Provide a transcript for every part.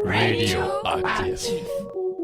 Radioactif.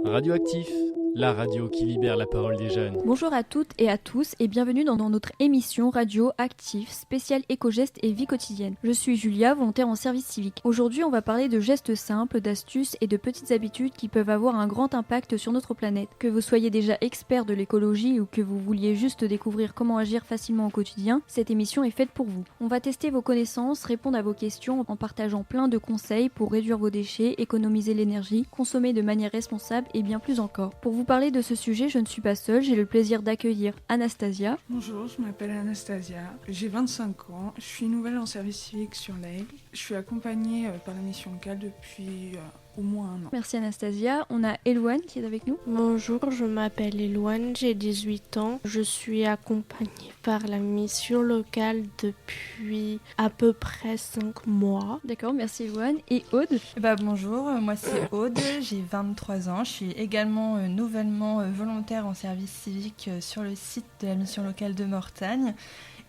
Radioactif, la radio qui libère la parole des jeunes. Bonjour à toutes et à tous et bienvenue dans notre émission Radio Actif, spéciale éco-gestes et vie quotidienne. Je suis Julia, volontaire en service civique. Aujourd'hui, on va parler de gestes simples, d'astuces et de petites habitudes qui peuvent avoir un grand impact sur notre planète. Que vous soyez déjà expert de l'écologie ou que vous vouliez juste découvrir comment agir facilement au quotidien, cette émission est faite pour vous. On va tester vos connaissances, répondre à vos questions en partageant plein de conseils pour réduire vos déchets, économiser l'énergie, consommer de manière responsable et bien plus encore. Pour vous parler de ce sujet, je ne suis pas seule, j'ai le plaisir d'accueillir Anastasia. Bonjour, je m'appelle Anastasia, j'ai 25 ans, je suis nouvelle en service civique sur l'Aigle. Je suis accompagnée par la mission locale depuis au moins un an. Merci Anastasia. On a Elouane qui est avec nous. Bonjour, je m'appelle Elouane, j'ai 18 ans. Je suis accompagnée par la mission locale depuis à peu près 5 mois. D'accord, merci Elouane. Et Aude. Bonjour, moi c'est Aude, j'ai 23 ans. Je suis également nouvellement volontaire en service civique sur le site de la mission locale de Mortagne.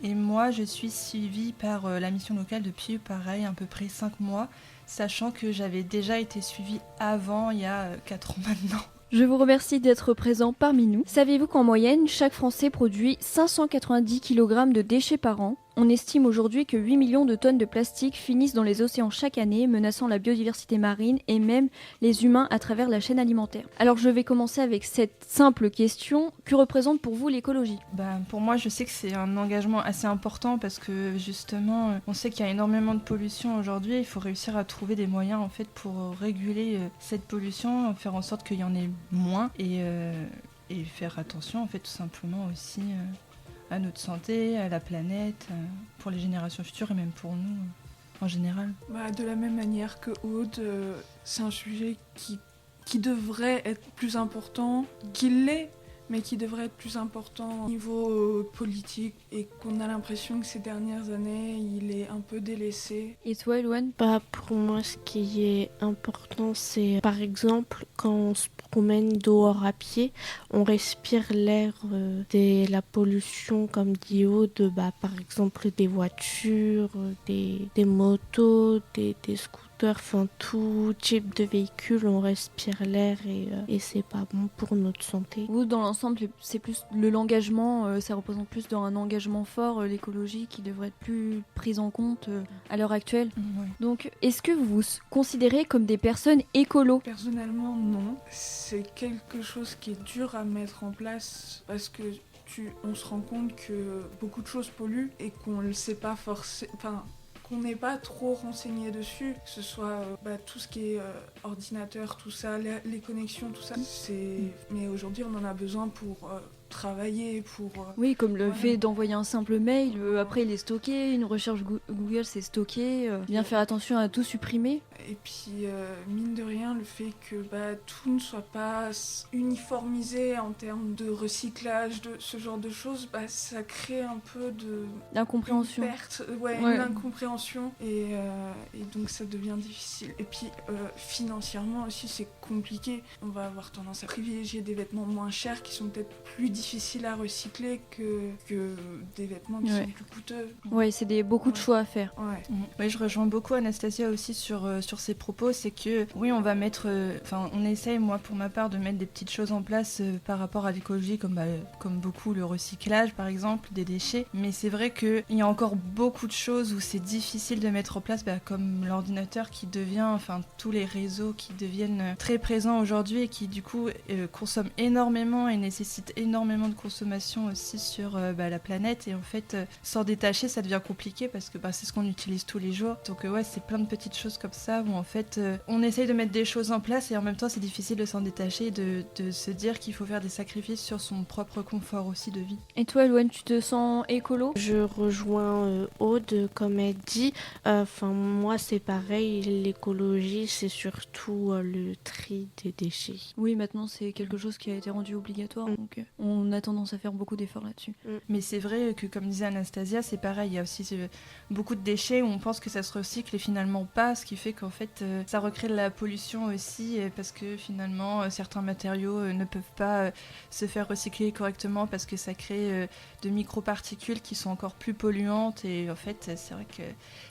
Et moi, je suis suivie par la mission locale depuis, pareil, à peu près 5 mois, sachant que j'avais déjà été suivie avant, il y a 4 ans maintenant. Je vous remercie d'être présent parmi nous. Savez-vous qu'en moyenne, chaque Français produit 590 kg de déchets par an ? On estime aujourd'hui que 8 millions de tonnes de plastique finissent dans les océans chaque année, menaçant la biodiversité marine et même les humains à travers la chaîne alimentaire. Alors je vais commencer avec cette simple question. Que représente pour vous l'écologie ? Pour moi, je sais que c'est un engagement assez important parce que justement, on sait qu'il y a énormément de pollution aujourd'hui. Il faut réussir à trouver des moyens en fait pour réguler cette pollution, faire en sorte qu'il y en ait moins et faire attention en fait tout simplement aussi à notre santé, à la planète, pour les générations futures et même pour nous en général. De la même manière que Aude, c'est un sujet qui devrait être plus important, qu'il l'est, mais qui devrait être plus important au niveau politique et qu'on a l'impression que ces dernières années, il est un peu délaissé. Et toi, Elouane ? Pour moi, ce qui est important, c'est par exemple quand on se promène dehors à pied, on respire l'air de la pollution, comme dit Aude, par exemple des voitures, des motos, des scooters, enfin tout type de véhicule, on respire l'air et c'est pas bon pour notre santé. Vous, dans l'ensemble, c'est plus l'engagement, ça représente plus dans un engagement fort, l'écologie qui devrait être plus prise en compte à l'heure actuelle. Ouais. Donc, est-ce que vous vous considérez comme des personnes écolos ? Personnellement, non. C'est quelque chose qui est dur à mettre en place parce que on se rend compte que beaucoup de choses polluent et qu'on ne le sait pas forcément. Qu'on n'est pas trop renseigné dessus, que ce soit tout ce qui est ordinateur, tout ça, les connexions, tout ça. Mais aujourd'hui, on en a besoin pour travailler, pour... Oui, comme le fait d'envoyer un simple mail, après il est stocké, une recherche Google c'est stocké, bien faire attention à tout supprimer. Et puis, mine de rien, le fait que tout ne soit pas uniformisé en termes de recyclage, de ce genre de choses, ça crée un peu d'incompréhension. Une perte, une incompréhension, et donc ça devient difficile. Et puis, financièrement aussi, c'est compliqué. On va avoir tendance à privilégier des vêtements moins chers qui sont peut-être plus difficiles à recycler que des vêtements qui sont plus coûteux. Ouais, c'est beaucoup de choix à faire. Ouais. Oui, je rejoins beaucoup Anastasia aussi sur ses propos, c'est que oui, on va mettre, on essaye, moi pour ma part, de mettre des petites choses en place par rapport à l'écologie, comme beaucoup le recyclage par exemple, des déchets, mais c'est vrai qu'il y a encore beaucoup de choses où c'est difficile de mettre en place, comme l'ordinateur qui devient, tous les réseaux qui deviennent très présents aujourd'hui et qui du coup consomment énormément et nécessitent énormément de consommation aussi sur la planète, et en fait s'en détacher ça devient compliqué parce que c'est ce qu'on utilise tous les jours, donc c'est plein de petites choses comme ça où en fait on essaye de mettre des choses en place et en même temps c'est difficile de s'en détacher, de se dire qu'il faut faire des sacrifices sur son propre confort aussi de vie. Et toi Elouane, tu te sens écolo ? Je rejoins Aude, comme elle dit, moi c'est pareil, l'écologie c'est surtout le tri des déchets. Oui, maintenant c'est quelque chose qui a été rendu obligatoire, donc on on a tendance à faire beaucoup d'efforts là-dessus. Mais c'est vrai que, comme disait Anastasia, c'est pareil. Il y a aussi beaucoup de déchets où on pense que ça se recycle et finalement pas, ce qui fait qu'en fait, ça recrée de la pollution aussi, parce que finalement, certains matériaux ne peuvent pas se faire recycler correctement parce que ça crée de microparticules qui sont encore plus polluantes. Et en fait, c'est vrai que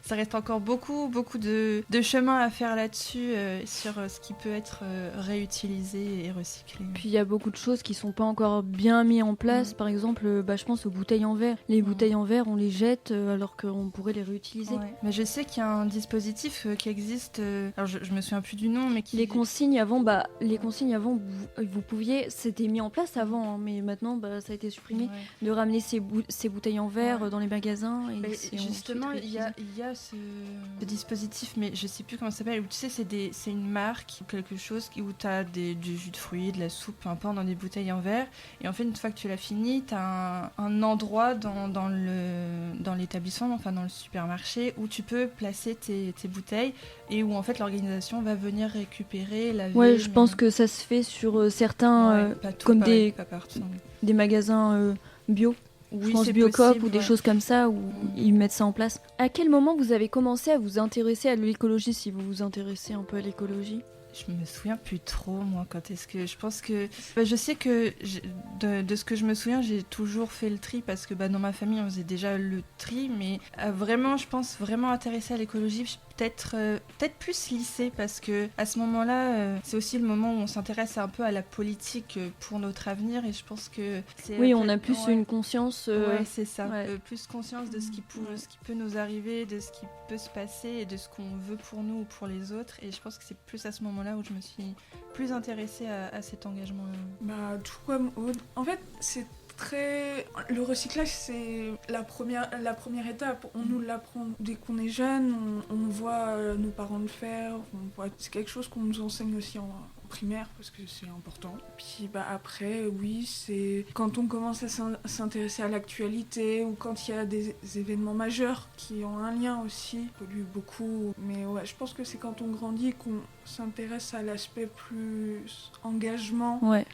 ça reste encore beaucoup de chemin à faire là-dessus, sur ce qui peut être réutilisé et recyclé. Puis il y a beaucoup de choses qui sont pas encore bien mises en place. Par exemple, je pense aux bouteilles en verre. Les bouteilles en verre, on les jette alors qu'on pourrait les réutiliser. Ouais. Mais je sais qu'il y a un dispositif qui existe, alors je me souviens plus du nom, mais qui... Les consignes avant, vous pouviez, c'était mis en place avant, hein, mais maintenant ça a été supprimé, Ouais. de ramener ces bouteilles en verre Ouais. dans les magasins. Et Mais c'est justement, ensuite il y a ce dispositif, mais je sais plus comment ça s'appelle, où tu sais, c'est une marque ou quelque chose où tu as du jus de fruits, de la soupe, peu importe, dans des bouteilles en verre. Et en fait, une fois que tu l'as fini, tu as un endroit dans l'établissement, enfin dans le supermarché, où tu peux placer tes bouteilles et où en fait l'organisation va venir récupérer, laver. Ouais, je pense que ça se fait sur certains, Ouais, pas tout, comme pareil, pas partout. des magasins bio. Oui, Je pense c'est Biocop possible, ou des ouais. choses comme ça où ils mettent ça en place. À quel moment vous avez commencé à vous intéresser à l'écologie, si vous vous intéressez un peu à l'écologie ? Je me souviens plus trop, moi, quand est-ce que... Je pense que... je sais que, de ce que je me souviens, j'ai toujours fait le tri, parce que dans ma famille, on faisait déjà le tri, mais vraiment, je pense, vraiment intéressée à l'écologie, peut-être plus lycée, parce que à ce moment-là, c'est aussi le moment où on s'intéresse un peu à la politique pour notre avenir, et je pense que... Oui, on a plus une conscience... Ouais, c'est ça. Ouais. Plus conscience de ce qui peut nous arriver, de ce qui peut se passer et de ce qu'on veut pour nous ou pour les autres. Et je pense que c'est plus à ce moment-là où je me suis plus intéressée à cet engagement-là. Tout comme Aude. En fait, c'est très... Le recyclage, c'est la première étape. On nous l'apprend dès qu'on est jeune, on voit nos parents le faire. C'est quelque chose qu'on nous enseigne aussi en primaire parce que c'est important. Puis après, oui, c'est quand on commence à s'intéresser à l'actualité ou quand il y a des événements majeurs qui ont un lien aussi, polluent beaucoup. Mais ouais, je pense que c'est quand on grandit qu'on s'intéresse à l'aspect plus engagement. Ouais.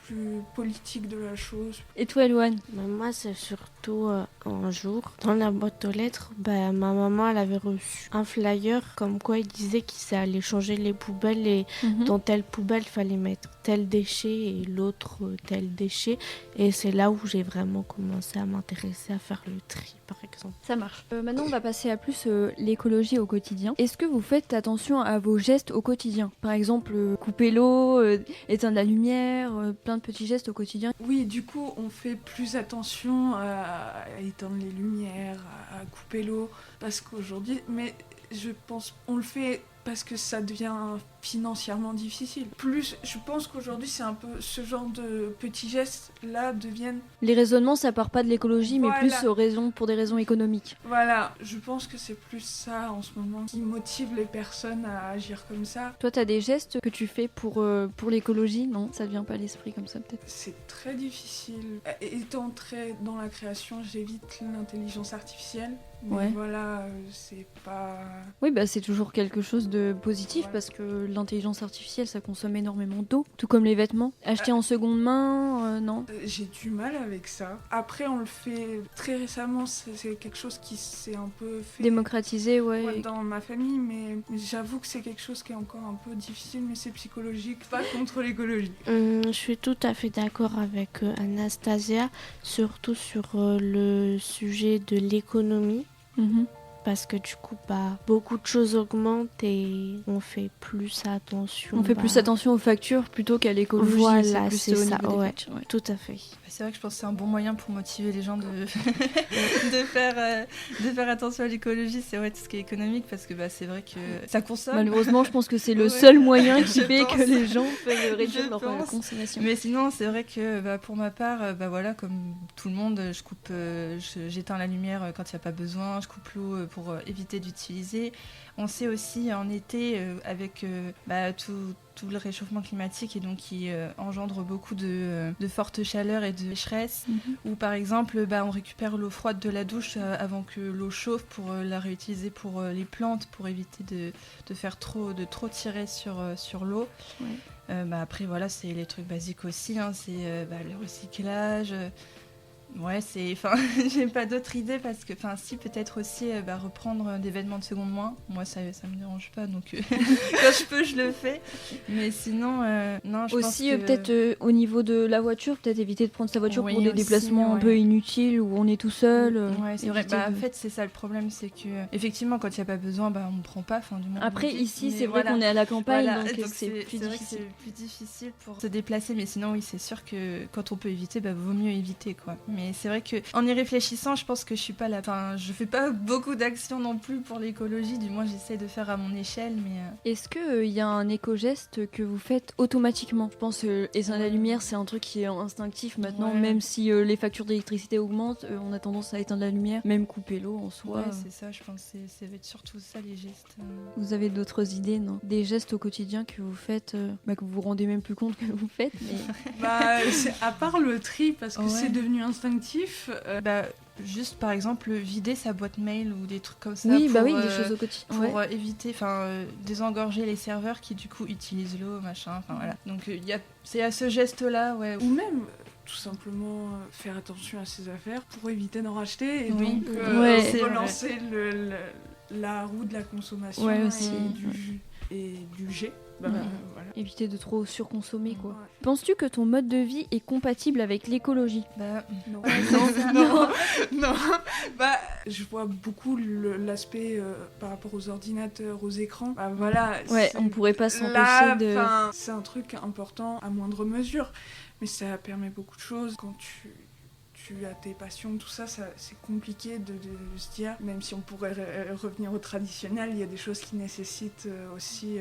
Plus politique de la chose. Et toi, Elouane ? Moi, c'est surtout un jour, dans la boîte aux lettres, ma maman, elle avait reçu un flyer comme quoi il disait qu'il allait changer les poubelles et dans telle poubelle, il fallait mettre tel déchet et l'autre tel déchet. Et c'est là où j'ai vraiment commencé à m'intéresser à faire le tri, par exemple. Ça marche. Maintenant, on va passer à plus l'écologie au quotidien. Est-ce que vous faites attention à vos gestes au quotidien ? Par exemple, couper l'eau, éteindre la lumière, plein de petits gestes au quotidien. Oui, du coup, on fait plus attention à éteindre les lumières, à couper l'eau, parce qu'aujourd'hui, mais je pense, on le fait parce que ça devient financièrement difficile. Plus, je pense qu'aujourd'hui, c'est un peu ce genre de petits gestes-là deviennent... Les raisonnements, ça part pas de l'écologie, mais Voilà. plus pour des raisons économiques. Voilà, je pense que c'est plus ça en ce moment qui motive les personnes à agir comme ça. Toi, t'as des gestes que tu fais pour l'écologie ? Non, ça te vient pas à l'esprit comme ça, peut-être ? C'est très difficile. Étant très dans la création, j'évite l'intelligence artificielle. Mais Ouais. voilà, c'est pas... Oui, c'est toujours quelque chose de positif Ouais. parce que l'intelligence artificielle, ça consomme énormément d'eau, tout comme les vêtements. Acheter en seconde main, non. J'ai du mal avec ça. Après, on le fait très récemment, c'est quelque chose qui s'est un peu fait Démocratiser, ouais. dans ma famille, mais j'avoue que c'est quelque chose qui est encore un peu difficile, mais c'est psychologique, pas contre l'écologie. Je suis tout à fait d'accord avec Anastasia, surtout sur le sujet de l'économie. Mhm. Parce que du coup, beaucoup de choses augmentent et on fait plus attention. On fait plus attention aux factures plutôt qu'à l'écologie. Voilà, plus c'est au ça, niveau des ouais. factures, ouais. Tout à fait. C'est vrai que je pense que c'est un bon moyen pour motiver les gens de faire attention à l'écologie. C'est vrai, tout ce qui est économique, parce que c'est vrai que ça consomme. Malheureusement, je pense que c'est le Ouais. seul moyen qui Je fait pense. que les gens peuvent réduire Je leur pense. consommation. Mais sinon, c'est vrai que pour ma part, voilà, comme tout le monde, je coupe, j'éteins la lumière quand il n'y a pas besoin, je coupe l'eau pour éviter d'utiliser. On sait aussi en été, avec tout le réchauffement climatique et donc qui engendre beaucoup de fortes chaleurs et de sécheresse, où par exemple on récupère l'eau froide de la douche avant que l'eau chauffe pour la réutiliser pour les plantes, pour éviter de trop tirer sur l'eau. Ouais. Après, voilà, c'est les trucs basiques aussi, hein, c'est le recyclage. Ouais, enfin, j'ai pas d'autres idées parce que, enfin, si peut-être aussi reprendre des vêtements de seconde main. Moi, ça me dérange pas, donc quand je peux, je le fais. Mais sinon, non, je Aussi, pense que... peut-être au niveau de la voiture, peut-être éviter de prendre sa voiture Oui, pour des aussi, déplacements un ouais. peu inutiles où on est tout seul. Ouais, c'est vrai. éviter En de- fait, c'est ça le problème, c'est que effectivement, quand il y a pas besoin, on ne prend pas. Enfin, du moins, on Après, évite, ici, mais c'est vrai voilà. qu'on est à la campagne, Voilà, donc donc c'est plus vrai que difficile. c'est plus difficile pour se déplacer, mais sinon oui, c'est sûr que quand on peut éviter, vaut mieux éviter, quoi. Mais c'est vrai que en y réfléchissant, je pense que je suis pas là. Enfin, je fais pas beaucoup d'actions non plus pour l'écologie. Du moins, j'essaie de faire à mon échelle, mais Est-ce que y a un éco-geste que vous faites automatiquement? Je pense éteindre la lumière, c'est un truc qui est instinctif maintenant, Ouais. même si les factures d'électricité augmentent, on a tendance à éteindre la lumière, même couper l'eau en soi. ouais, c'est ça. Je pense que ça va être surtout ça les gestes. Vous avez d'autres idées, non? Des gestes au quotidien que vous faites, que vous vous rendez même plus compte que vous faites, mais... À part le tri, parce que Ouais. c'est devenu instinctif, Juste par exemple vider sa boîte mail ou des trucs comme ça. Oui, pour, des choses au quotidien. pour Ouais. éviter, désengorger les serveurs qui du coup utilisent l'eau, machin. Enfin voilà. Donc c'est à ce geste-là, ouais. ou même tout simplement faire attention à ses affaires pour éviter d'en racheter et Oui. donc Ouais. C'est vrai. relancer la roue de la consommation Ouais, aussi. et du jet. Ouais. Voilà. Éviter de trop surconsommer, quoi. Ouais. Penses-tu que ton mode de vie est compatible avec l'écologie? Non. Non. Non. Je vois beaucoup l'aspect par rapport aux ordinateurs, aux écrans. Voilà. Ouais, c'est- on pourrait pas s'empêcher Là, de... c'est un truc important à moindre mesure, mais ça permet beaucoup de choses. Quand tu as tes passions, tout ça, c'est compliqué de se dire, même si on pourrait revenir au traditionnel, il y a des choses qui nécessitent aussi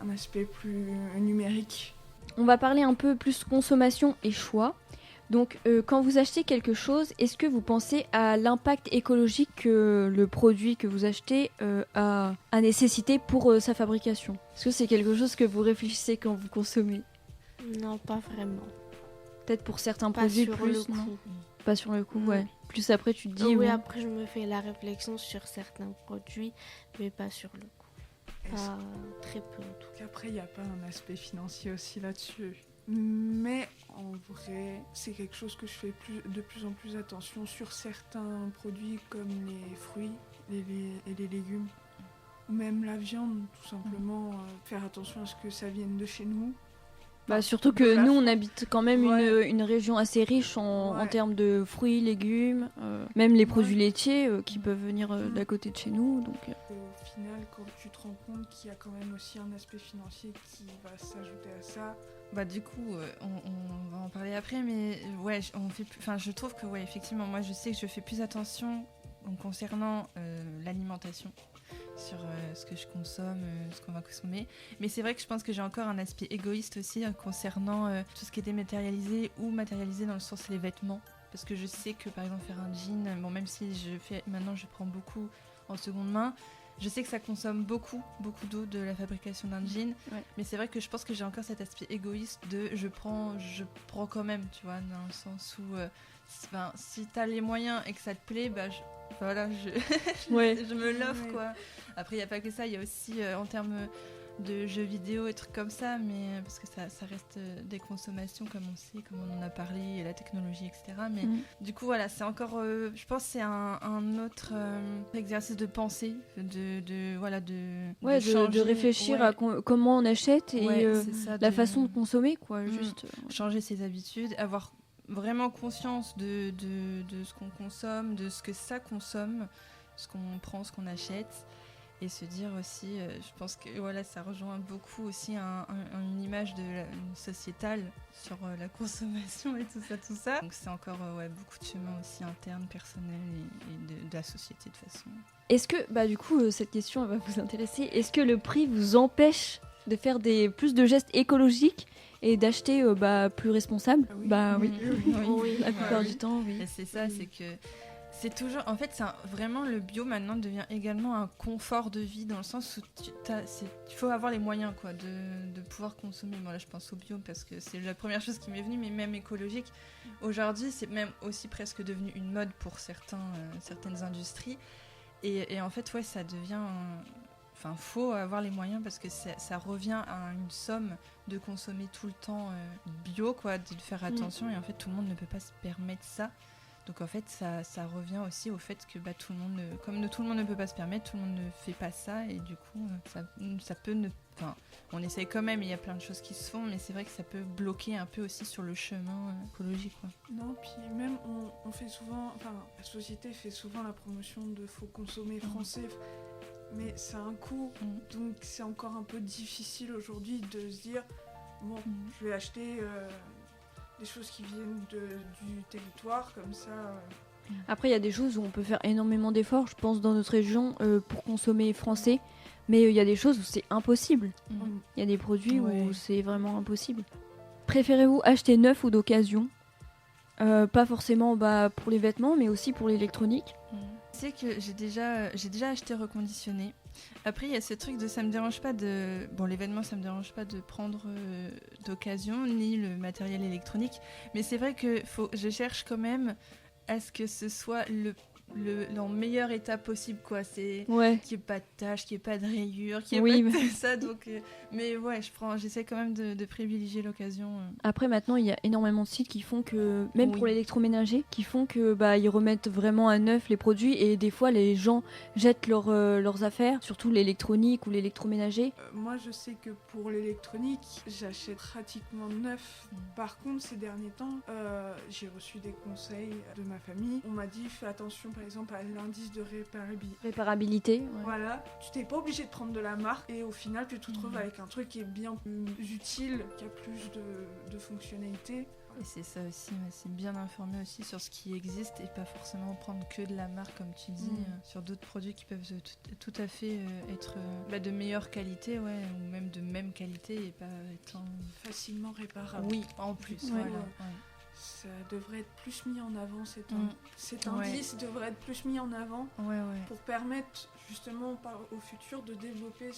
un aspect plus numérique. On va parler un peu plus consommation et choix. Donc, quand vous achetez quelque chose, est-ce que vous pensez à l'impact écologique que le produit que vous achetez a nécessité pour sa fabrication? Est-ce que c'est quelque chose que vous réfléchissez quand vous consommez? Non, pas vraiment. Peut-être pour certains Pas produits sur plus, le non? coup. Pas sur le coup, Mm. ouais. Plus après, tu te dis... Oui, bon, après je me fais la réflexion sur certains produits, mais pas sur le coup. Pas très peu en tout cas. Après, il n'y a pas un aspect financier aussi là-dessus. Mais en vrai, c'est quelque chose que je fais de plus en plus attention sur certains produits comme les fruits et les légumes. Ou même la viande, tout simplement. Faire attention à ce que ça vienne de chez nous. surtout que la nous, on France. habite quand même Ouais. une région assez riche en Ouais. termes de fruits, légumes, même les produits laitiers qui peuvent venir d'à côté de chez nous. Donc, Au final, quand tu te rends compte qu'il y a quand même aussi un aspect financier qui va s'ajouter à ça, Du coup, on va en parler après, mais ouais, je trouve que ouais, effectivement, moi je sais que je fais plus attention concernant l'alimentation sur ce que je consomme, ce qu'on va consommer. Mais c'est vrai que je pense que j'ai encore un aspect égoïste aussi concernant tout ce qui est dématérialisé ou matérialisé dans le sens les vêtements. Parce que je sais que par exemple faire un jean, même si maintenant je prends beaucoup en seconde main, je sais que ça consomme beaucoup d'eau de la fabrication d'un jean, mais c'est vrai que je pense que j'ai encore cet aspect égoïste de je prends quand même, tu vois, dans le sens où si t'as les moyens et que ça te plaît, je me l'offre, quoi. Après, il n'y a pas que ça, il y a aussi en termes de jeux vidéo et trucs comme ça, mais parce que ça reste des consommations comme on sait, comme on en a parlé, et la technologie, etc. Mais du coup, voilà, c'est encore, je pense que c'est un autre exercice de pensée, de réfléchir à comment on achète et c'est ça, la façon de consommer, quoi. Juste changer ses habitudes, avoir vraiment conscience de ce qu'on consomme, de ce que ça consomme, ce qu'on prend, ce qu'on achète. Et se dire aussi, je pense que voilà, ça rejoint beaucoup aussi une image sociétale sur la consommation et tout ça. Donc c'est encore beaucoup de chemin aussi interne, personnel et de la société de façon. Est-ce que, du coup, cette question elle va vous intéresser. Est-ce que le prix vous empêche de faire plus de gestes écologiques et d'acheter plus responsable? Oui. La plupart du temps, oui. Et c'est ça, c'est que c'est toujours, en fait, vraiment le bio maintenant devient également un confort de vie dans le sens où il faut avoir les moyens, quoi, de pouvoir consommer. Moi là, je pense au bio parce que c'est la première chose qui m'est venue, mais même écologique. Aujourd'hui, c'est même aussi presque devenu une mode pour certaines industries. Et en fait, ouais, ça devient faut avoir les moyens parce que ça revient à une somme de consommer tout le temps bio, quoi, de faire attention. Et en fait, tout le monde ne peut pas se permettre ça. Donc en fait, ça revient aussi au fait que tout le monde, tout le monde ne peut pas se permettre, tout le monde ne fait pas ça. Et du coup, ça peut ne... Enfin, on essaye quand même, il y a plein de choses qui se font, mais c'est vrai que ça peut bloquer un peu aussi sur le chemin écologique, quoi. Non, puis même on fait souvent, la société fait souvent la promotion de faut consommer français, mais ça a un coût, donc c'est encore un peu difficile aujourd'hui de se dire bon, je vais acheter des choses qui viennent du territoire, comme ça. Après, il y a des choses où on peut faire énormément d'efforts, je pense, dans notre région pour consommer français. Mais il y a des choses où c'est impossible. Il y a des produits où c'est vraiment impossible. Préférez-vous acheter neuf ou d'occasion ? Pas forcément pour les vêtements, mais aussi pour l'électronique. C'est que j'ai déjà acheté reconditionné. Après, il y a ce truc de ça me dérange pas de... Bon, l'événement, ça me dérange pas de prendre d'occasion, ni le matériel électronique. Mais c'est vrai que je cherche quand même à ce que ce soit le meilleur état possible, quoi. C'est qu'il n'y ait pas de taches, qu'il n'y ait pas de rayures, qu'il n'y ait pas de ça. Donc, mais ouais, j'essaie quand même de privilégier l'occasion. Après, maintenant, il y a énormément de sites qui font que, même pour l'électroménager, qui font que ils remettent vraiment à neuf les produits et des fois, les gens jettent leurs affaires, surtout l'électronique ou l'électroménager. Moi, je sais que pour l'électronique, j'achète pratiquement neuf. Par contre, ces derniers temps, j'ai reçu des conseils de ma famille. On m'a dit, fais attention par exemple à l'indice de réparabilité. Voilà, tu t'es pas obligé de prendre de la marque et au final tu te retrouves avec un truc qui est bien plus utile, qui a plus de fonctionnalités. Et c'est ça aussi, c'est bien informer aussi sur ce qui existe et pas forcément prendre que de la marque comme tu dis, sur d'autres produits qui peuvent tout à fait être de meilleure qualité, ou même de même qualité et pas étant facilement réparable. Oui, en plus, voilà. Ça devrait être plus mis en avant, cet indice devrait être plus mis en avant pour permettre justement au futur de développer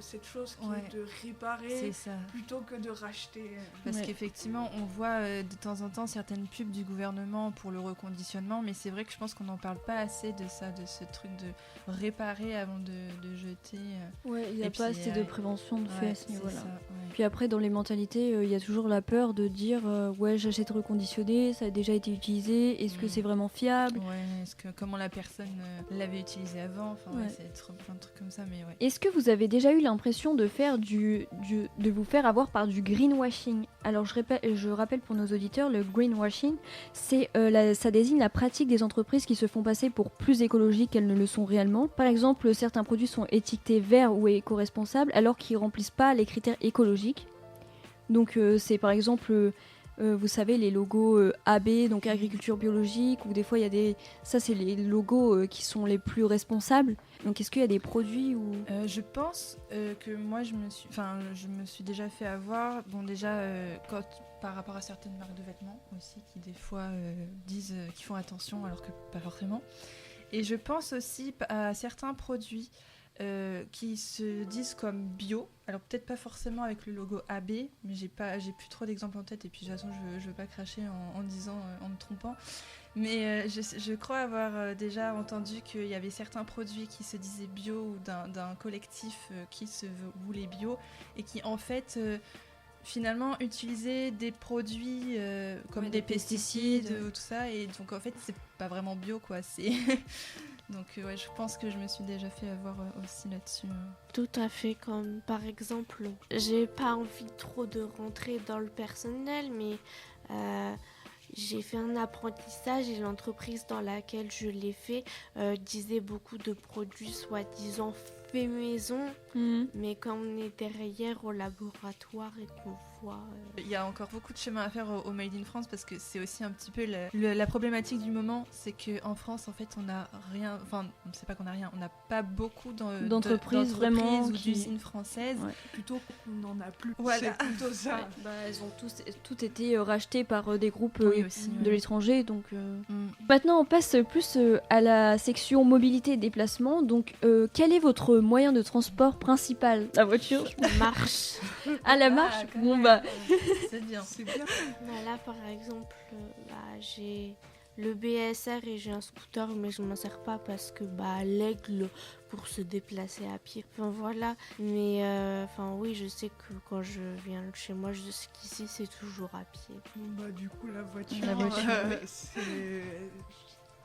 cette chose qui est de réparer plutôt que de racheter. Parce qu'effectivement, on voit de temps en temps certaines pubs du gouvernement pour le reconditionnement, mais c'est vrai que je pense qu'on n'en parle pas assez de ça, de ce truc de réparer avant de jeter. Il n'y a pas assez de prévention de fait à ce niveau-là. Puis après, dans les mentalités, il y a toujours la peur de dire j'achète reconditionné, ça a déjà été utilisé, est-ce que c'est vraiment fiable ? Est-ce que comment la personne l'avait utilisé avant ? C'est plein de trucs comme ça, mais Est-ce que vous avez déjà eu l'impression de faire de vous faire avoir par du greenwashing ? Alors je rappelle pour nos auditeurs, le greenwashing, ça désigne la pratique des entreprises qui se font passer pour plus écologiques qu'elles ne le sont réellement. Par exemple, certains produits sont étiquetés verts ou éco-responsables alors qu'ils ne remplissent pas les critères écologiques. Donc c'est par exemple... vous savez, les logos AB, donc agriculture biologique, ou des fois il y a des... Ça, c'est les logos qui sont les plus responsables. Donc est-ce qu'il y a des produits où... Je pense que moi, je me suis déjà fait avoir. Bon, déjà, par rapport à certaines marques de vêtements aussi, qui des fois disent qu'ils font attention, alors que pas forcément. Et je pense aussi à certains produits qui se disent comme bio, alors peut-être pas forcément avec le logo AB, mais j'ai plus trop d'exemples en tête et puis de toute façon je veux pas cracher en disant, en me trompant, mais je crois avoir déjà entendu qu'il y avait certains produits qui se disaient bio ou d'un collectif qui se voulait bio et qui en fait finalement utilisaient des produits comme des pesticides ou tout ça, et donc en fait c'est pas vraiment bio, quoi, c'est... Donc je pense que je me suis déjà fait avoir aussi là-dessus. Tout à fait, comme par exemple, j'ai pas envie trop de rentrer dans le personnel, mais j'ai fait un apprentissage et l'entreprise dans laquelle je l'ai fait disait beaucoup de produits soi-disant faits maison, mais quand on est derrière au laboratoire et qu'on voit... Il y a encore beaucoup de chemin à faire au Made in France, parce que c'est aussi un petit peu la problématique du moment, c'est qu'en France, en fait, on n'a rien... Enfin, on ne sait pas qu'on n'a rien, on n'a pas beaucoup d'entreprises vraiment ou d'usines françaises. Plutôt qu'on n'en a plus, voilà. C'est plutôt ça. Elles ont toutes été rachetées par des groupes aussi, de l'étranger, donc... Maintenant, on passe plus à la section mobilité et déplacement. Donc, quel est votre moyen de transport principal ? La voiture ? La marche. À la marche ? C'est bien. C'est bien. Là, par exemple, j'ai le BSR et j'ai un scooter, mais je m'en sers pas parce que l'Aigle, pour se déplacer à pied. Enfin voilà, mais oui, je sais que quand je viens de chez moi jusqu'ici, c'est toujours à pied. Bon, bah, du coup, la voiture,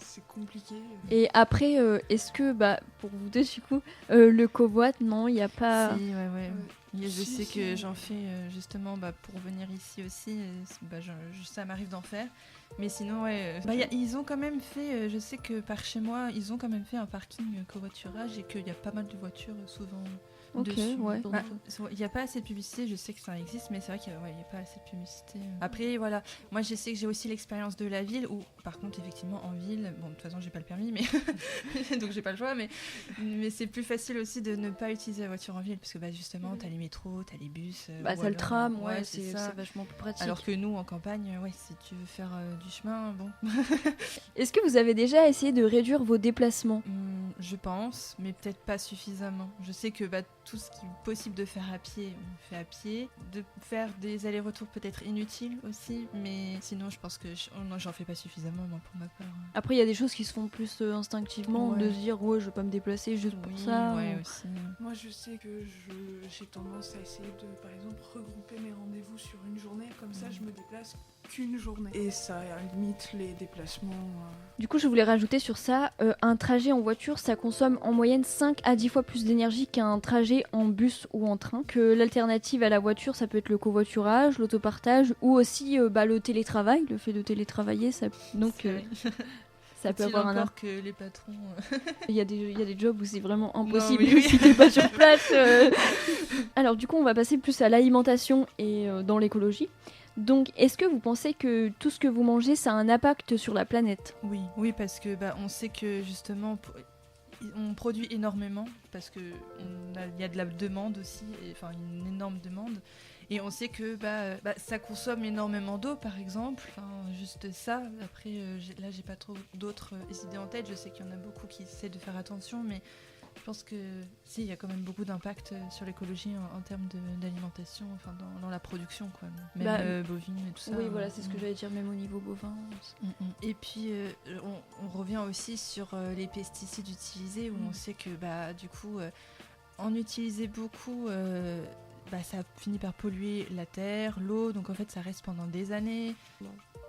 c'est compliqué. Et après, est-ce que, pour vous deux, du coup, le covoit, non, il n'y a pas... Si, ouais. Je Si, sais si. que j'en fais justement pour venir ici aussi. Ça m'arrive d'en faire. Mais sinon, ils ont quand même fait, je sais que par chez moi, ils ont quand même fait un parking covoiturage et qu'il y a pas mal de voitures souvent Ok, dessus. ouais. Il n'y a pas assez de publicité, je sais que ça existe, mais c'est vrai qu'il n'y a pas assez de publicité. Après, voilà, moi je sais que j'ai aussi l'expérience de la ville, où par contre, effectivement, en ville, bon, de toute façon, j'ai pas le permis, mais donc j'ai pas le choix, mais c'est plus facile aussi de ne pas utiliser la voiture en ville, parce que justement, t'as les métros, t'as les bus. T'as le tram, c'est ça. c'est vachement plus pratique. Alors que nous, en campagne, si tu veux faire du chemin, bon. Est-ce que vous avez déjà essayé de réduire vos déplacements ? Je pense, mais peut-être pas suffisamment. Je sais que tout ce qui est possible de faire à pied, on fait à pied. De faire des allers-retours peut-être inutiles aussi, mais sinon je pense que j'en fais pas suffisamment moi pour ma part. Après, il y a des choses qui se font plus instinctivement, Ouais. de se dire je vais pas me déplacer juste pour ça. Ouais, aussi. Moi, je sais que j'ai tendance à essayer de, par exemple, regrouper mes rendez-vous sur une journée. Comme ça, je me déplace qu'une journée. Et ça limite les déplacements. Du coup, je voulais rajouter sur ça, un trajet en voiture, ça consomme en moyenne 5 à 10 fois plus d'énergie qu'un trajet en bus ou en train. Que l'alternative à la voiture, ça peut être le covoiturage, l'autopartage ou aussi le télétravail, le fait de télétravailler. Ça peut avoir un encore que les patrons. Il y a des jobs où c'est vraiment impossible oui. si t'es pas sur place. Alors du coup, on va passer plus à l'alimentation et dans l'écologie. Donc, est-ce que vous pensez que tout ce que vous mangez, ça a un impact sur la planète ? Oui, parce que on sait que justement, on produit énormément parce que il y a de la demande aussi, une énorme demande. Et on sait que ça consomme énormément d'eau, par exemple. Juste ça. Après, j'ai pas trop d'autres idées en tête. Je sais qu'il y en a beaucoup qui essaient de faire attention, mais je pense que il y a quand même beaucoup d'impact sur l'écologie en termes d'alimentation, dans la production, quoi. Même bovine et tout ça. Oui, voilà, c'est ce que j'allais dire, même au niveau bovin. Et puis, on revient aussi sur les pesticides utilisés, où on sait que, du coup, en utiliser beaucoup... ça finit par polluer la terre, l'eau, donc en fait ça reste pendant des années.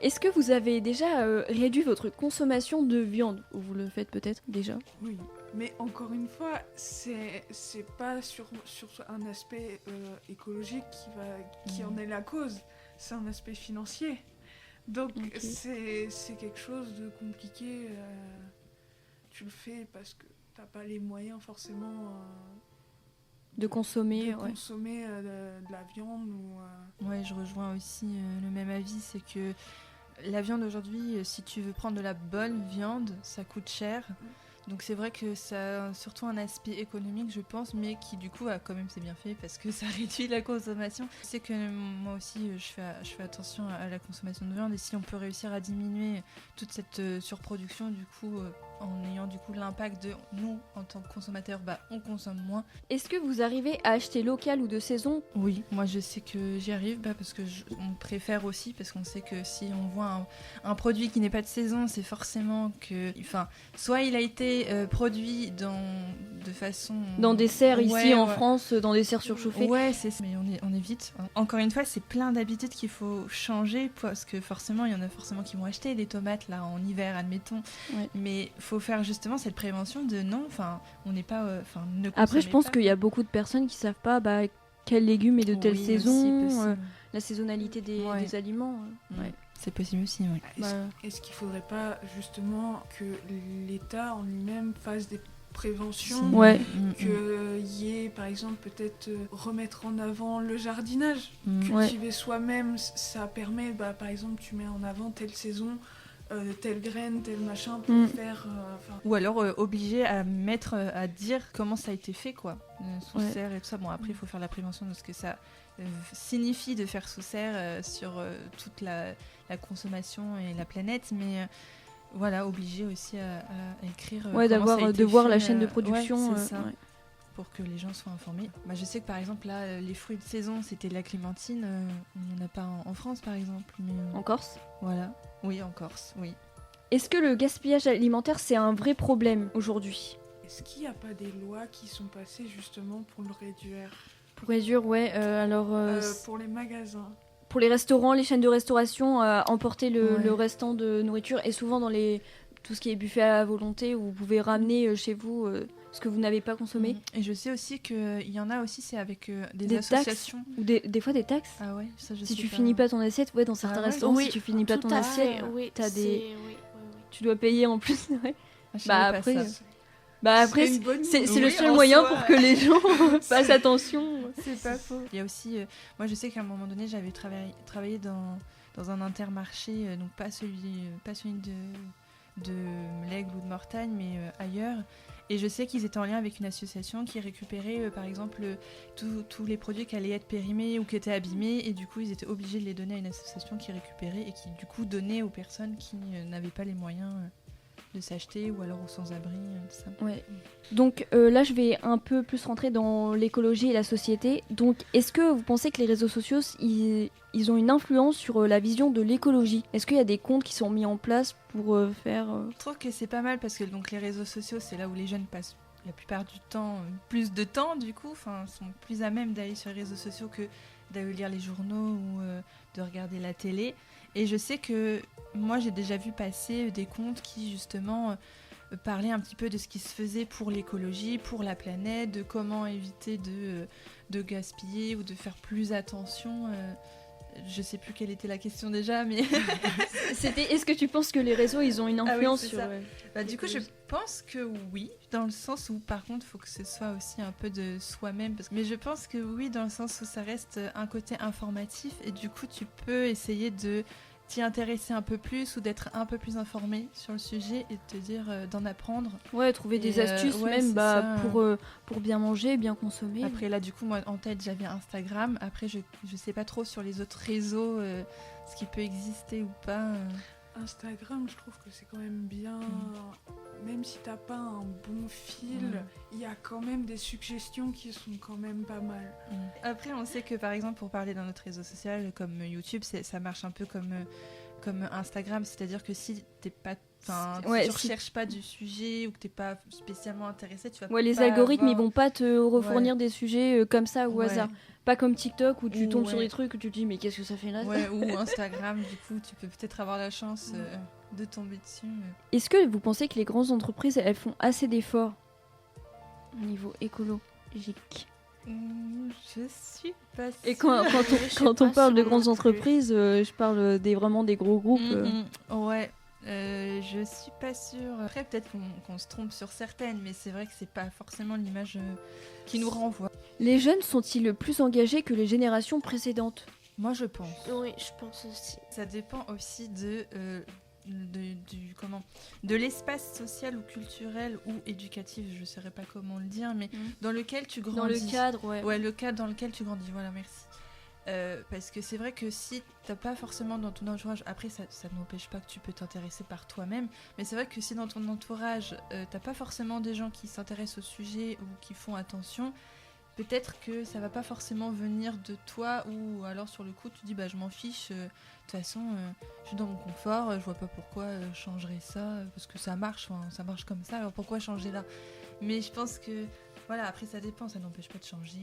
Est-ce que vous avez déjà réduit votre consommation de viande ? Ou vous le faites peut-être déjà ? Oui, mais encore une fois, c'est pas sur un aspect écologique qui en est la cause, c'est un aspect financier. Donc c'est quelque chose de compliqué. Tu le fais parce que t'as pas les moyens forcément... de consommer, consommer de la viande ou... Ouais, je rejoins aussi le même avis, c'est que la viande aujourd'hui, si tu veux prendre de la bonne viande, ça coûte cher. Donc c'est vrai que ça a surtout un aspect économique, je pense, mais qui du coup quand même c'est bien fait parce que ça réduit la consommation. C'est que moi aussi je fais attention à la consommation de viande, et si on peut réussir à diminuer toute cette surproduction, du coup en ayant du coup l'impact de nous en tant que consommateurs, on consomme moins. Est-ce que vous arrivez à acheter local ou de saison ? Oui, moi je sais que j'y arrive parce que on préfère aussi, parce qu'on sait que si on voit un produit qui n'est pas de saison, c'est forcément que, soit il a été produit de façon... Dans des serres ici en France, dans des serres surchauffées. Ouais, c'est ça, mais on évite. Encore une fois, c'est plein d'habitudes qu'il faut changer, parce que forcément, il y en a forcément qui vont acheter des tomates là en hiver, admettons. Ouais. Mais faut faire justement cette prévention de non, on n'est pas... ne Après, je pense pas. qu'il y a beaucoup de personnes qui savent pas quel légume est de telle saison, aussi, la saisonnalité des aliments. Ouais. C'est possible aussi, oui. Est-ce qu'il ne faudrait pas justement que l'État en lui-même fasse des préventions, qu'il y ait par exemple peut-être remettre en avant le jardinage, cultiver soi-même, ça permet, par exemple tu mets en avant telle saison, telle graine, tel machin pour faire... Ou alors obligé à dire comment ça a été fait, quoi, sous serre et tout ça. Bon, après il faut faire la prévention de ce que ça signifie de faire sous serre sur toute la consommation et la planète, mais obligé aussi à écrire de voir la chaîne de production, c'est ça, pour que les gens soient informés. Je sais que par exemple là, les fruits de saison, c'était la clémentine, il n'y en a pas en France par exemple, mais en Corse. Voilà, oui, en Corse, oui. Est-ce que le gaspillage alimentaire c'est un vrai problème aujourd'hui ? est-ce qu'il n'y a pas des lois qui sont passées justement pour le réduire? Pour réduire, ouais. Pour les magasins. Pour les restaurants, les chaînes de restauration, emporter le Ouais. restant de nourriture. Et souvent dans tout ce qui est buffet à volonté, où vous pouvez ramener chez vous ce que vous n'avez pas consommé. Et je sais aussi qu'il y en a aussi, c'est avec des Des associations. Ou des fois des taxes. Ah ouais, ça je Si sais tu pas. finis pas ton assiette, ouais, dans certains ouais. restaurants, Oui, si tu finis pas tout ton à fait, assiette, oui, t'as des... oui. tu dois payer en plus. Ouais. Ah, je Bah, savais pas après, ça. Après, C'est une bonne c'est idée. le Oui, seul en moyen soi. pour que les gens fassent attention. C'est pas faux. Il y a aussi, moi je sais qu'à un moment donné, j'avais travaillé dans un intermarché, donc pas celui de l'Aigle ou de Mortagne, mais ailleurs. Et je sais qu'ils étaient en lien avec une association qui récupérait, par exemple, tous les produits qui allaient être périmés ou qui étaient abîmés. Et du coup, ils étaient obligés de les donner à une association qui récupérait et qui, du coup, donnait aux personnes qui n'avaient pas les moyens de s'acheter ou alors aux sans-abri, tout ça. Ouais. Donc là, je vais un peu plus rentrer dans l'écologie et la société. Donc, est-ce que vous pensez que les réseaux sociaux, ils ont une influence sur la vision de l'écologie? Est-ce qu'il y a des comptes qui sont mis en place pour faire... Je trouve que c'est pas mal parce que donc, les réseaux sociaux, c'est là où les jeunes passent la plupart du temps, plus de temps du coup, sont plus à même d'aller sur les réseaux sociaux que d'aller lire les journaux ou de regarder la télé. Et je sais que moi j'ai déjà vu passer des comptes qui justement parlaient un petit peu de ce qui se faisait pour l'écologie, pour la planète, de comment éviter de gaspiller ou de faire plus attention. Je sais plus quelle était la question déjà, mais C'était, est-ce que tu penses que les réseaux, ils ont une Ah oui, influence c'est sur... ça. Bah, du coup, je pense que oui, dans le sens où, par contre, il faut que ce soit aussi un peu de soi-même. Mais je pense que oui, dans le sens où ça reste un côté informatif et du coup, tu peux essayer de t'y intéresser un peu plus ou d'être un peu plus informé sur le sujet et de te dire d'en apprendre. Ouais, trouver des Et, astuces ouais, même c'est ça. pour bien manger, bien consommer. Après, là, du coup, moi, en tête, j'avais Instagram. Après, je sais pas trop sur les autres réseaux ce qui peut exister ou pas. Instagram, je trouve que c'est quand même bien. Même si t'as pas un bon fil, il y a quand même des suggestions qui sont quand même pas mal. Après, on sait que par exemple, pour parler d'un autre réseau social comme YouTube, ça marche un peu comme Instagram, c'est-à-dire que si t'es pas, tu recherches pas du sujet ou que t'es pas spécialement intéressé, tu vas Ouais, les pas algorithmes, avoir... ils vont pas te refournir des sujets comme ça au Ouais. hasard. Pas comme TikTok où tu tombes sur Ouais. des trucs où tu te dis mais qu'est-ce que ça fait là? Ouais, ou Instagram, du coup, tu peux peut-être avoir la chance de tomber dessus. Est-ce que vous pensez que les grandes entreprises, elles font assez d'efforts au niveau écologique? Je suis pas sûre. Et quand Je suis on pas parle de sûre grandes non plus. entreprises, je parle vraiment des gros groupes. Ouais, je suis pas sûre. Après, peut-être qu'on se trompe sur certaines, mais c'est vrai que c'est pas forcément l'image qui nous renvoie. Les jeunes sont-ils plus engagés que les générations précédentes? Moi, je pense. Oui, je pense aussi. Ça dépend aussi de l'espace social ou culturel ou éducatif, je ne saurais pas comment le dire, mais dans lequel tu grandis. Dans le cadre, ouais. Ouais, le cadre dans lequel tu grandis, voilà, merci. Parce que c'est vrai que si t'as pas forcément dans ton entourage, après ça n'empêche pas que tu peux t'intéresser par toi-même, mais c'est vrai que si dans ton entourage t'as pas forcément des gens qui s'intéressent au sujet ou qui font attention, peut-être que ça va pas forcément venir de toi, ou alors sur le coup tu dis bah je m'en fiche, de toute façon je suis dans mon confort, je vois pas pourquoi je changerais ça, parce que ça marche comme ça, alors pourquoi changer là? Mais je pense que voilà, après ça dépend, ça n'empêche pas de changer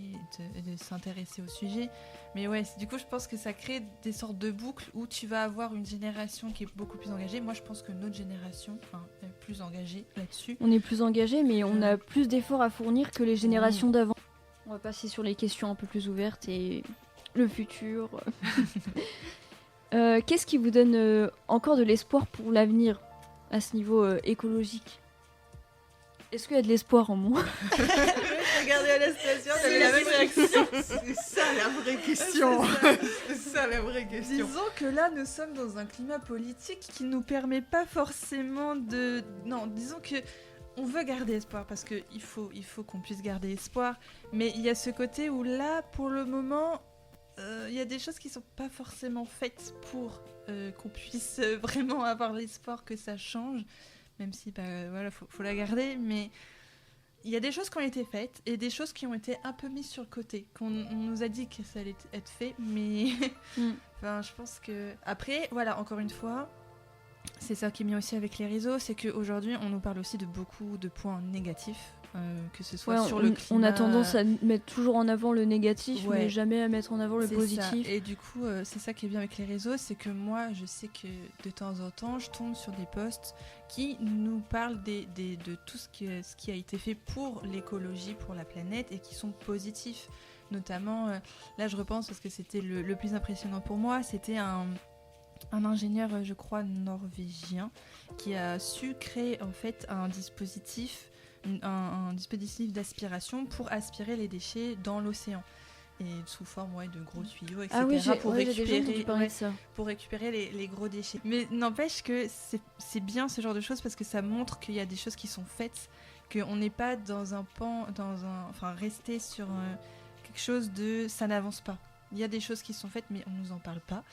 et de s'intéresser au sujet. Mais ouais, du coup je pense que ça crée des sortes de boucles où tu vas avoir une génération qui est beaucoup plus engagée. Moi je pense que notre génération est plus engagée là-dessus. On est plus engagés, mais on a plus d'efforts à fournir que les générations d'avant. On va passer sur les questions un peu plus ouvertes et le futur. Qu'est-ce qui vous donne encore de l'espoir pour l'avenir à ce niveau écologique? Est-ce qu'il y a de l'espoir en moi? Je regardais à la station, C'est la même réaction. C'est ça la vraie question. C'est ça la vraie question. Disons que là, nous sommes dans un climat politique qui nous permet pas forcément de... Non, disons que on veut garder espoir parce qu'il faut qu'on puisse garder espoir. Mais il y a ce côté où là, pour le moment, il y a des choses qui sont pas forcément faites pour qu'on puisse vraiment avoir l'espoir que ça change. Même si, voilà, faut la garder, mais il y a des choses qui ont été faites et des choses qui ont été un peu mises sur le côté. On nous a dit que ça allait être fait, mais je pense que... Après, voilà, encore une fois, c'est ça qui est mis aussi avec les réseaux, c'est qu'aujourd'hui, on nous parle aussi de beaucoup de points négatifs que ce soit sur on, le climat. on a tendance à mettre toujours en avant le négatif, Ouais. mais jamais à mettre en avant le C'est positif. ça. Et du coup, c'est ça qui est bien avec les réseaux, c'est que moi, je sais que de temps en temps, je tombe sur des posts qui nous parlent de tout ce qui a été fait pour l'écologie, pour la planète, et qui sont positifs. Notamment, là, je repense parce que c'était le plus impressionnant pour moi, c'était un ingénieur, je crois, norvégien, qui a su créer en fait un dispositif d'aspiration pour aspirer les déchets dans l'océan. Et sous forme de gros tuyaux, etc. Ah oui, j'ai pour déjà entendu récupérer, parler de ça. pour récupérer les gros déchets. Mais n'empêche que c'est bien ce genre de choses parce que ça montre qu'il y a des choses qui sont faites, qu'on n'est pas resté sur quelque chose de ça n'avance pas. Il y a des choses qui sont faites, mais on nous en parle pas.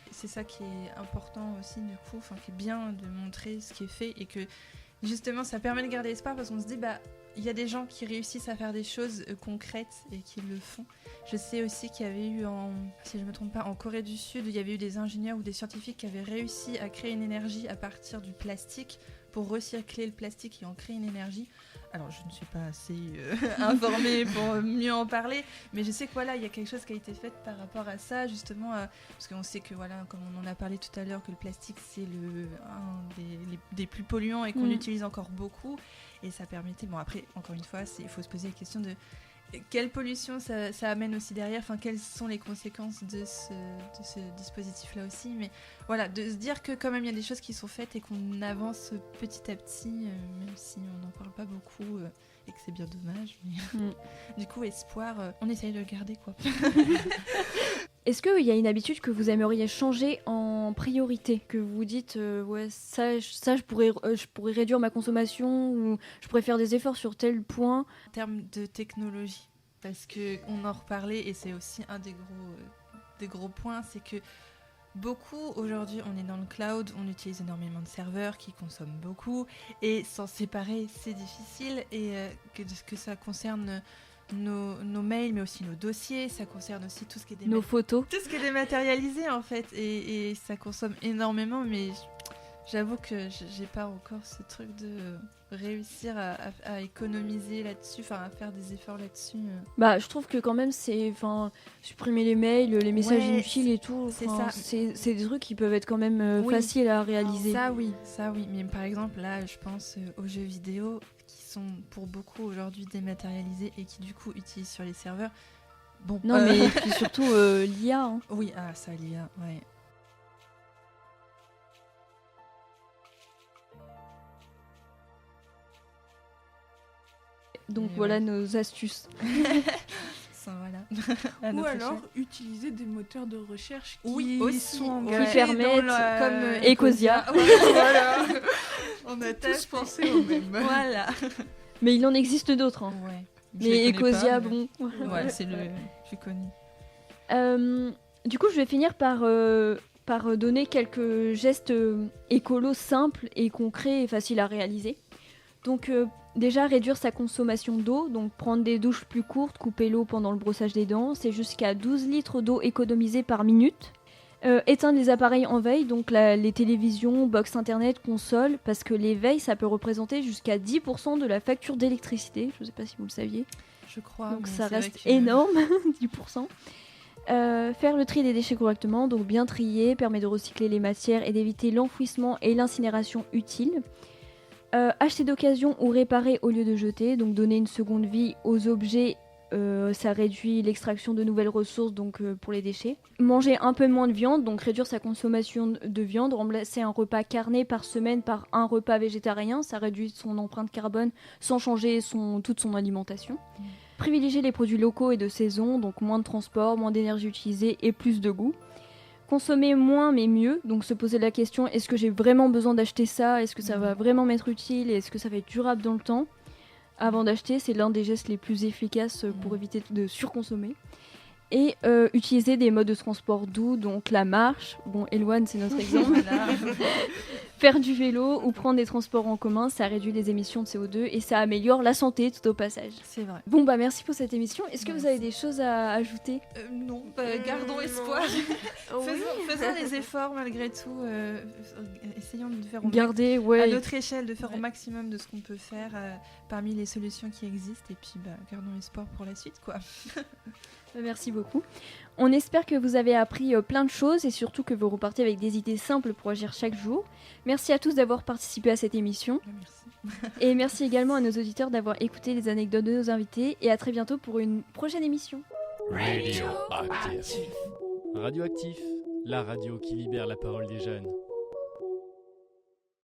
C'est ça qui est important aussi, du coup, qui est bien de montrer ce qui est fait et que justement ça permet de garder espoir parce qu'on se dit il y a des gens qui réussissent à faire des choses concrètes et qui le font. Je sais aussi qu'il y avait eu, si je ne me trompe pas, en Corée du Sud, il y avait eu des ingénieurs ou des scientifiques qui avaient réussi à créer une énergie à partir du plastique pour recycler le plastique et en créer une énergie. Alors, je ne suis pas assez informée pour mieux en parler, mais je sais que il y a quelque chose qui a été fait par rapport à ça, justement, parce qu'on sait que, comme on en a parlé tout à l'heure, que le plastique, c'est un des plus polluants et qu'on utilise encore beaucoup. Et ça permettait... Bon, après, encore une fois, il faut se poser la question de quelle pollution ça amène aussi derrière, quelles sont les conséquences de ce dispositif-là aussi. Mais voilà, de se dire que quand même, il y a des choses qui sont faites et qu'on avance petit à petit, même si on n'en parle pas beaucoup et que c'est bien dommage. Mais du coup, espoir, on essaye de le garder, quoi. Est-ce qu'il y a une habitude que vous aimeriez changer en priorité, que vous vous dites ça je pourrais réduire ma consommation ou je pourrais faire des efforts sur tel point? En termes de technologie, parce qu'on en reparlait et c'est aussi un des gros points, c'est que beaucoup aujourd'hui on est dans le cloud, on utilise énormément de serveurs qui consomment beaucoup et s'en séparer c'est difficile et que ça concerne nos mails, mais aussi nos dossiers, ça concerne aussi tout ce qui est nos photos, tout ce qui est dématérialisé en fait, et ça consomme énormément, mais j'avoue que j'ai pas encore ce truc de réussir à économiser là-dessus, à faire des efforts là-dessus. Je trouve que quand même c'est, supprimer les mails, les messages inutiles et tout, c'est des trucs qui peuvent être quand même faciles à réaliser. Ça oui, mais par exemple là, je pense aux jeux vidéo qui sont pour beaucoup aujourd'hui dématérialisés et qui du coup utilisent sur les serveurs. Bon, non mais puis surtout l'IA. Hein. Oui, ça l'IA, ouais. Donc voilà nos astuces. Ou alors utiliser des moteurs de recherche qui sont engagés qui permettent, comme Ecosia. Voilà. On a tous pensé au même. Voilà. Mais il en existe d'autres. Hein. Ouais. Mais Ecosia, bon. Ouais, c'est le plus connu. Du coup, je vais finir par donner quelques gestes écolos simples et concrets et faciles à réaliser. Donc déjà réduire sa consommation d'eau, donc prendre des douches plus courtes, couper l'eau pendant le brossage des dents, c'est jusqu'à 12 litres d'eau économisée par minute. Éteindre les appareils en veille, donc les télévisions, box internet, consoles, parce que les veilles ça peut représenter jusqu'à 10% de la facture d'électricité, je ne sais pas si vous le saviez. Je crois. Donc ça reste énorme, 10%. Faire le tri des déchets correctement, donc bien trier, permet de recycler les matières et d'éviter l'enfouissement et l'incinération utile. Acheter d'occasion ou réparer au lieu de jeter, donc donner une seconde vie aux objets, ça réduit l'extraction de nouvelles ressources donc pour les déchets. Manger un peu moins de viande, donc réduire sa consommation de viande, remplacer un repas carné par semaine par un repas végétarien, ça réduit son empreinte carbone sans changer toute son alimentation. Privilégier les produits locaux et de saison, donc moins de transport, moins d'énergie utilisée et plus de goût. Consommer moins mais mieux, donc se poser la question, est-ce que j'ai vraiment besoin d'acheter ça? Est-ce que ça va vraiment m'être utile? Et est-ce que ça va être durable dans le temps? Avant d'acheter, c'est l'un des gestes les plus efficaces pour éviter de surconsommer. Et utiliser des modes de transport doux, donc la marche. Bon, Eloane, c'est notre exemple. Faire du vélo ou prendre des transports en commun, ça réduit les émissions de CO2 et ça améliore la santé tout au passage. C'est vrai. Bon bah merci pour cette émission. Est-ce que vous avez Merci. des choses à ajouter? Non, gardons espoir. Faisons les efforts malgré tout. Essayons de faire Garder, à ouais. notre échelle, de faire au maximum de ce qu'on peut faire parmi les solutions qui existent. Et puis, gardons espoir pour la suite, quoi. Merci beaucoup. On espère que vous avez appris plein de choses et surtout que vous repartez avec des idées simples pour agir chaque jour. Merci à tous d'avoir participé à cette émission. Merci. Et merci également à nos auditeurs d'avoir écouté les anecdotes de nos invités. Et à très bientôt pour une prochaine émission. Radioactif. Radioactif, la radio qui libère la parole des jeunes.